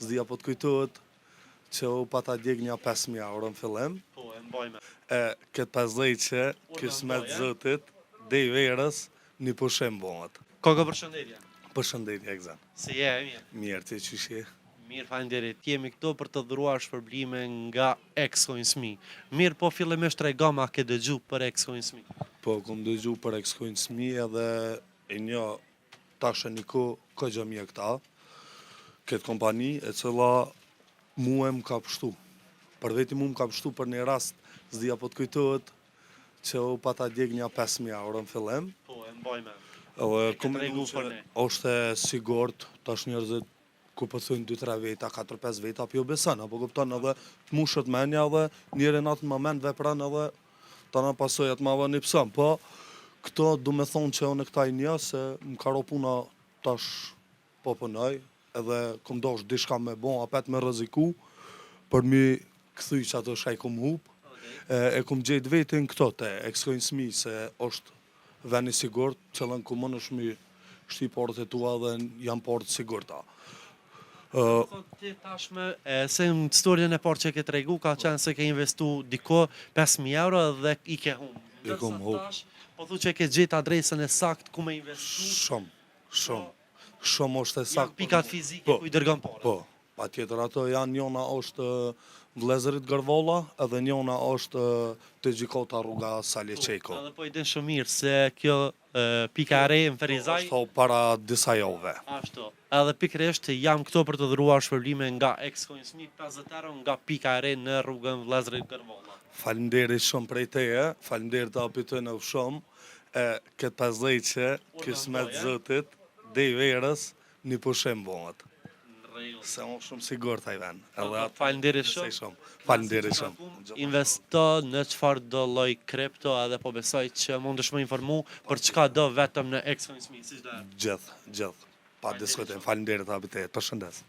Zdia po të kujtohet që u pata djeg një 5.000 euro në fillim. Po, e mbajme. Këtë 50 që kismet zëtit, dhe i verës, një pushim bëhet. Koka përshëndetje. Përshëndetje, egzat. Si je, mirë? Mirë, ti qysh je? Mirë, faleminderit. Jemi këto për të dhuruar shpërblime nga Ex-Coinsme. Mirë, po fillimisht trego ma ke dëgju për Ex-Coinsme. Po, kom dëgju për Ex-Coinsme edhe e një tashe një ko gjë mje këta, këtë kompani e cila mua më ka pështu. Për veti mu më ka pështu për një rast, zdia po të kujtohet që u pata djeg një 5.000 euro në fillim. Po, e mbajme. Edhe E ke tregu për ne. është e sigurt, tash njerëzit ku po thënë 2-3 veta, 4-5 veta, apo jo beson, apo kupton edhe të mushët menja edhe njëri në atë moment vepran edhe ta në pasojat ma vë një pësëm. Po, këto du me thonë që unë këta i një, se më karo puna tash po pënoj, edhe kom dosh dishka me bon, apet me rëziku, për mi këthy që ato shaj kom hup, e kom gjejt vetin këto te Ex-Coinsme, se është veni sigurt, qëllën ku më është mi shti porët e tua dhe janë porët sigurta. Ti tashme, se në storjen e parë që ke tregu, ka qenë se ke investu diko 5.000 euro dhe i ke humë. I kom hup. Po thu që ke gjetë adresën e sakt ku me investu. Shumë është e sakt. Pikat fizike ku i dërgën parë. Po, pa tjetër ato janë njona është Vlezërit Gërvolla edhe njona është të gjikota rruga Salje Qeko. Edhe po i din shumë mirë se kjo pika e re në Ferizaj. Ashtu para disa jove. Ashtu. Edhe pikërisht jam këto për të dhuruar shpërblime nga Ex-Coinsme 50 euro nga pika e re në rrugën Vlezërit Gërvolla. Faleminderit shumë prej teje, faleminderit të apitoj në shumë, këtë 50 që kismet zëtit, dhe i verës, një pushim bëhet. Se unë shumë sigur të i ven. Faleminderit shumë. Faleminderit shumë. Investo në çfarë do lloj kripto edhe po besoj që mundesh më informu për çka do vetëm në Ex-Coinsme, si çdo. Gjithë. Pa diskutim. Faleminderit të apitej. Përshëndes.